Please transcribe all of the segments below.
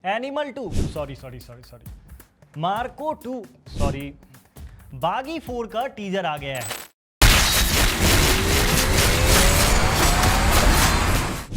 Animal 2 sorry Marco 2 sorry बागी 4 का teaser आ गया है।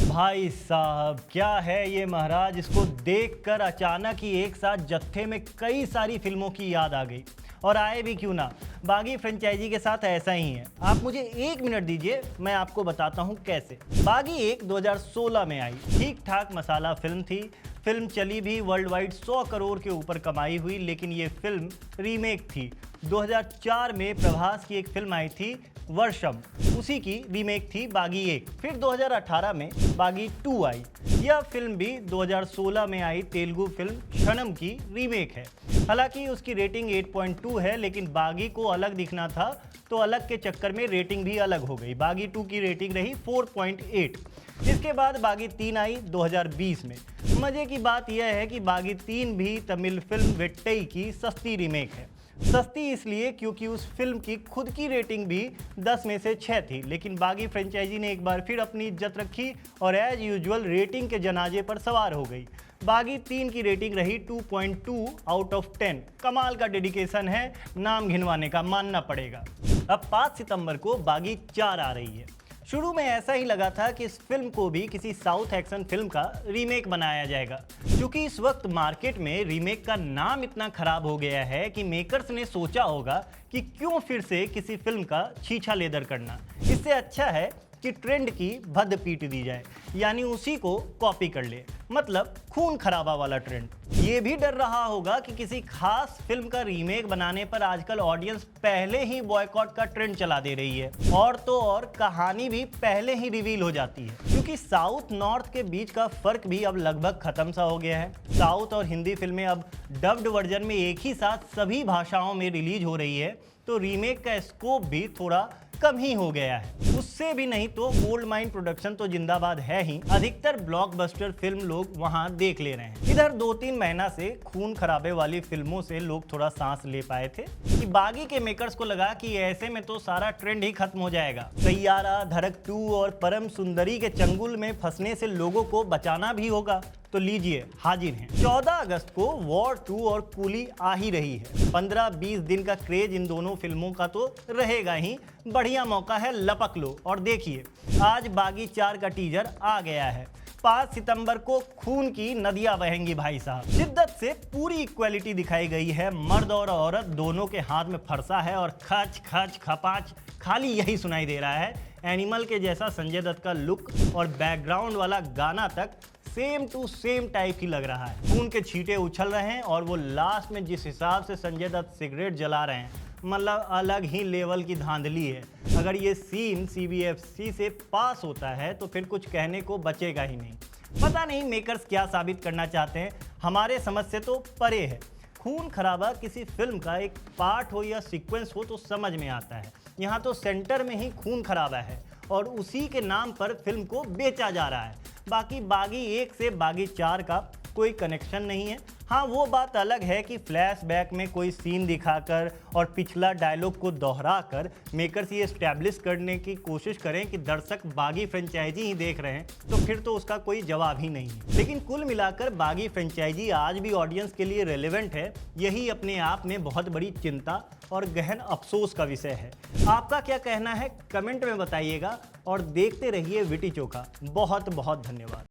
भाई साहब क्या है ये महाराज, इसको देखकर अचानक ही एक साथ जत्थे में कई सारी फिल्मों की याद आ गई। और आए भी क्यों ना, बागी फ्रेंचाइजी के साथ ऐसा ही है। आप मुझे 1 मिनट दीजिए, मैं आपको बताता हूँ कैसे। बागी 1 2016 में आई, ठीक ठाक मसाला फिल्म थी। फिल्म चली भी वर्ल्ड वाइड 100 करोड़ के ऊपर कमाई हुई, लेकिन ये फिल्म रीमेक थी। 2004 में प्रभास की एक फिल्म आई थी वर्षम, उसी की रीमेक थी बागी 1। फिर 2018 में बागी 2 आई। यह फिल्म भी 2016 में आई तेलुगु फिल्म क्षणम की रीमेक है। हालांकि उसकी रेटिंग 8.2 है, लेकिन बागी को अलग दिखना था तो अलग के चक्कर में रेटिंग भी अलग हो गई। बागी 2 की रेटिंग रही 4.8। इसके बाद बागी 3 आई 2020 में। मजे की बात यह है कि बागी 3 भी तमिल फिल्म वेट्टई की सस्ती रीमेक है। सस्ती इसलिए क्योंकि उस फिल्म की खुद की रेटिंग भी 10 में से 6 थी, लेकिन बागी फ्रेंचाइजी ने एक बार फिर अपनी इज्जत रखी और एज यूजुअल रेटिंग के जनाजे पर सवार हो गई। बागी 3 की रेटिंग रही 2.2 आउट ऑफ 10। कमाल का डेडिकेशन है, नाम घिनवाने का मानना पड़ेगा। अब 5 सितंबर को बागी 4 आ रही है। शुरू में ऐसा ही लगा था कि इस फिल्म को भी किसी साउथ एक्शन फिल्म का रीमेक बनाया जाएगा। क्योंकि इस वक्त मार्केट में रीमेक का नाम इतना खराब हो गया है कि मेकर्स ने सोचा होगा कि क्यों फिर से किसी फिल्म का छीछा लेदर करना। इससे अच्छा है कि ट्रेंड की भद्द पीट दी जाए, यानी उसी को कॉपी कर ले, मतलब खून खराबा वाला ट्रेंड। ये भी डर रहा होगा कि किसी खास फिल्म का रीमेक बनाने पर आजकल ऑडियंस पहले ही बॉयकॉट का ट्रेंड चला दे रही है, और तो और कहानी भी पहले ही रिवील हो जाती है। क्योंकि साउथ नॉर्थ के बीच का फर्क भी अब लगभग खत्म सा हो गया है। साउथ और हिंदी फिल्में अब डब्ड वर्जन में एक ही साथ सभी भाषाओं में रिलीज हो रही है, तो रीमेक का स्कोप भी थोड़ा कम ही हो गया है। उससे भी नहीं तो गोल्ड माइन प्रोडक्शन तो जिंदाबाद है ही। अधिकतर ब्लॉकबस्टर फिल्म लोग वहां देख ले रहे हैं। इधर 2-3 महीना से खून खराबे वाली फिल्मों से लोग थोड़ा सांस ले पाए थे कि बागी के मेकर्स को लगा कि ऐसे में तो सारा ट्रेंड ही खत्म हो जाएगा। सैयारा, धड़क 2 और परम सुंदरी के चंगुल में फंसने से लोगों को बचाना भी होगा, तो लीजिए हाजिर हैं। 14 अगस्त को वॉर 2 और कूली आ ही रही है। 15-20 दिन का क्रेज इन दोनों फिल्मों का तो रहेगा ही। बढ़िया मौका है, लपक लो और देखिए। आज बागी 4 का टीजर आ गया है। 5 सितंबर को खून की नदियां बहेंगी भाई साहब। शिद्दत से पूरी इक्वालिटी दिखाई गई है। मर्द और औरत दोनों के हाथ में फरसा है और खच खच खपाच खाली यही सुनाई दे रहा है। एनिमल के जैसा संजय दत्त का लुक और बैकग्राउंड वाला गाना तक सेम टू सेम टाइप की लग रहा है। खून के छींटे उछल रहे हैं और वो लास्ट में जिस हिसाब से संजय दत्त सिगरेट जला रहे हैं, मतलब अलग ही लेवल की धांधली है। अगर ये सीन CBFC से पास होता है तो फिर कुछ कहने को बचेगा ही नहीं। पता नहीं मेकर्स क्या साबित करना चाहते हैं, हमारे समझ से तो परे है। खून खराबा किसी फिल्म का एक पार्ट हो या सीक्वेंस हो तो समझ में आता है। यहाँ तो सेंटर में ही खून खराबा है और उसी के नाम पर फिल्म को बेचा जा रहा है। बाकी बागी 1 से बागी 4 का कोई कनेक्शन नहीं है। हाँ, वो बात अलग है कि फ्लैशबैक में कोई सीन दिखाकर और पिछला डायलॉग को दोहराकर मेकर्स ये एस्टैब्लिश करने की कोशिश करें कि दर्शक बागी फ्रेंचाइजी ही देख रहे हैं, तो फिर तो उसका कोई जवाब ही नहीं है। लेकिन कुल मिलाकर बागी फ्रेंचाइजी आज भी ऑडियंस के लिए रेलेवेंट है। यही अपने आप में बहुत बड़ी चिंता और गहन अफसोस का विषय है। आपका क्या कहना है कमेंट में बताइएगा और देखते रहिए विटी चोखा। बहुत बहुत धन्यवाद।